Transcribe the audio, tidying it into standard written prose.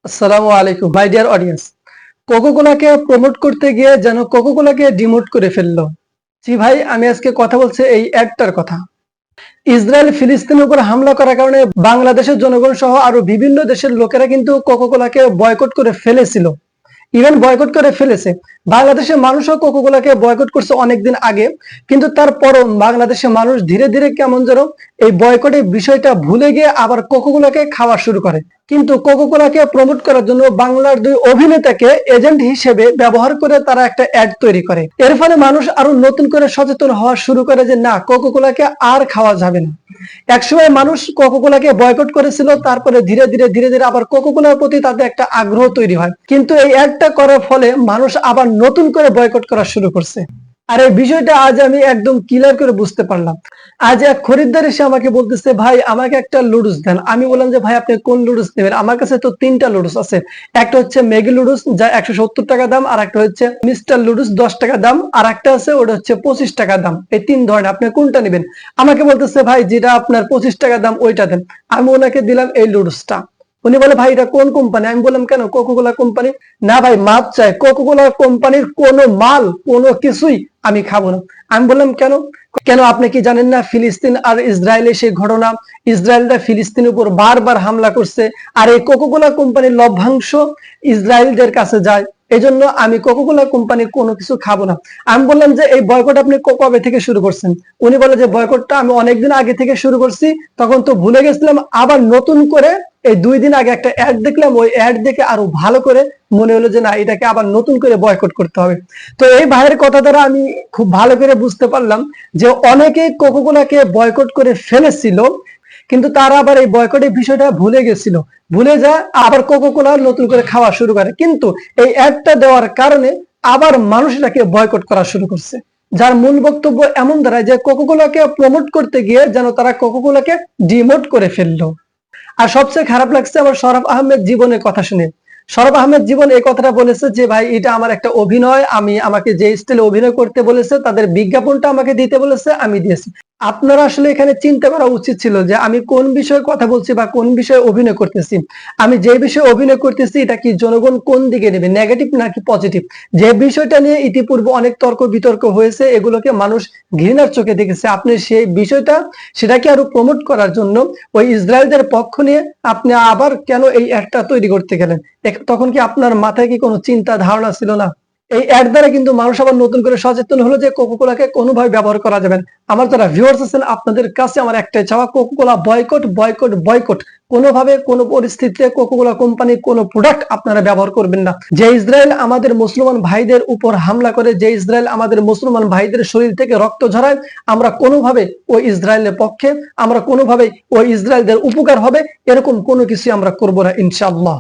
আসসালামু আলাইকুম my dear audience. কোকোকোলাকে promote করতে গিয়ে যেন কোকোকোলাকে ডিমোট করে ফেললো। জি ভাই, আমি আজকে কথা বলছি এই অ্যাডটার কথা। ইসরায়েল ফিলিস্তিনের উপর হামলা করার কারণে বাংলাদেশের জনগণ সহ আরো বিভিন্ন দেশের লোকেরা কিন্তু কোকোকোলাকে বয়কট করে ফেলেছিল, ইভেন বয়কট করে ফেলেছে। বাংলাদেশের মানুষও কোকোকোলাকে বয়কট করছে অনেকদিন আগে, কিন্তু তারপরও বাংলাদেশের মানুষ ধীরে ধীরে কেমন যেন এই বয়কটের বিষয়টা ভুলে গিয়ে আবার কোকোকোলাকে খাওয়া শুরু করে। কিন্তু কোকোকোলাকে প্রমোট করার জন্য বাংলার দুই অভিনেতাকে এজেন্ট হিসেবে ব্যবহার করে তারা একটা অ্যাড তৈরি করে। এর ফলে মানুষ আরো নতুন করে সচেতন হওয়া শুরু করে যে না, কোকোকোলাকে আর খাওয়া যাবে না। একসময় মানুষ কোকোকোলাকে বয়কট করেছিল, তারপরে ধীরে ধীরে আবার কোকোকোলার প্রতি তাদের একটা আগ্রহ তৈরি হয়। কিন্তু এই অ্যাডটা করার ফলে মানুষ আবার নতুন করে বয়কট করা শুরু করছে। আর এই বিষয়টা আজ আমি একদম ক্লিয়ার করে বুঝতে পারলাম। আজ এক খরিদ্দার এসে আমাকে বলতেছে, ভাই আমাকে একটা লুডুস দেন। আমি বললাম যে ভাই আপনি কোন লুডুস নেবেন? আমার কাছে তো 3টা লুডুস আছে। একটা হচ্ছে ম্যাগি লুডুস, যা 170 টাকা দাম, আর একটা হচ্ছে মিস্টার লুডুস 10 টাকা দাম, আর একটা আছে ওটা হচ্ছে 25 টাকা দাম। এই 3 ধরনের, আপনি কোনটা নেবেন? আমাকে বলতেছে ভাই যেটা আপনার 25 টাকা দাম ওইটা দেন। আমি ওনাকে দিলাম এই লুডুসটা। উনি বলে ভাই এটা কোন কোম্পানি? আমি বললাম কেন, কোকোকোলা কোম্পানি। না ভাই মাপ চাই, কোকোকোলা কোম্পানির কোনো মাল কোনো কিছুই আমি খাবো না। আমি বললাম কেন? কেন আপনি কি জানেন না ফিলিস্তিন আর ইসরায়েলের সেই ঘটনা? ইসরায়েলটা ফিলিস্তিনের উপর বারবার হামলা করছে, আর এই কোকোকোলা কোম্পানির লভ্যাংশ ইসরায়েলদের কাছে যায়। এজন্য আমি কোকোকোলা কোম্পানির কোনো কিছু খাবো না। আমি বললাম যে এই বয়কট আপনি কবে থেকে শুরু করছেন? উনি বলে যে বয়কটটা আমি অনেকদিন আগে থেকে শুরু করছি, তখন তো ভুলে গেছিলাম। আবার নতুন করে এই 2 দিন আগে একটা অ্যাড দেখলাম, ওই অ্যাড দেখে আরো ভালো করে মনে হলো যে না, এটাকে আবার নতুন করে বয়কট করতে হবে। তো এই ভাইয়ের কথা দ্বারা আমি খুব ভালো করে বুঝতে পারলাম যে অনেকেই কোকোকোলাকে বয়কট করে ফেলেছিল, কিন্তু তারা আবার এই বয়কটের বিষয়টা ভুলে গেছিল। ভুলে যায় আবার কোকোকোলা নতুন করে খাওয়া শুরু করে, কিন্তু এই অ্যাডটা দেওয়ার কারণে আবার মানুষ এটাকে বয়কট করা শুরু করছে। যার মূল বক্তব্য এমন দাঁড়ায় যে কোকোকোলাকে প্রমোট করতে গিয়ে যেন তারা কোকোকোলাকে ডিমোট করে ফেললো। আর সবচেয়ে খারাপ লাগছে আমার শরফ আহমেদ জীবনের কথা শুনে। শরফ আহমেদ জীবন এই কথাটা বলেছে যে ভাই এটা আমার একটা অভিনয়, আমাকে যে স্টাইলে অভিনয় করতে বলেছে, তাদের বিজ্ঞাপনটা আমাকে দিতে বলেছে, আমি দিয়েছি। আপনারা আসলে এখানে চিন্তা করা উচিত ছিল যে আমি কোন বিষয়ে কথা বলছি বা কোন বিষয়ে অভিনয় করতেছি। আমি যে বিষয়ে অভিনয় করতেছি এটা কি জনগণ কোন দিকে নেবে, নেগেটিভ নাকি পজিটিভ? যে বিষয়টা নিয়ে ইতিপূর্বে অনেক তর্ক বিতর্ক হয়েছে, এগুলোকে মানুষ ঘৃণার চোখে দেখেছে। আপনি সেই বিষয়টা সেটাকে আরো প্রমোট করার জন্য ওই ইসরায়েলদের পক্ষ নিয়ে আপনি আবার কেন এই একটা তৈরি করতে গেলেন? তখন কি আপনার মাথায় কি কোনো চিন্তা ধারণা ছিল না? এই অ্যাড দ্বারা কিন্তু মানুষ আবার নতুন করে সচেতন হলো যে কোকোকোলাকে কোনোভাবে ব্যবহার করা যাবে না। আমার যারা ভিউয়ার্স আছেন, আপনাদের কাছে আমার একটাই চাওয়া, কোকোকোলা বয়কট বয়কট বয়কট। কোনোভাবে কোনো পরিস্থিতিতে কোকোকোলা কোম্পানির কোনো প্রোডাক্ট আপনারা ব্যবহার করবেন না। যে ইসরায়েল আমাদের মুসলমান ভাইদের উপর হামলা করে, যে ইসরায়েল আমাদের মুসলমান ভাইদের শরীর থেকে রক্ত ঝরায়, আমরা কোনোভাবে ওই ইসরায়েলের পক্ষে, আমরা কোনোভাবে ওই ইসরায়েলদের উপকার হবে এরকম কোনো কিছু আমরা করব না ইনশাআল্লাহ।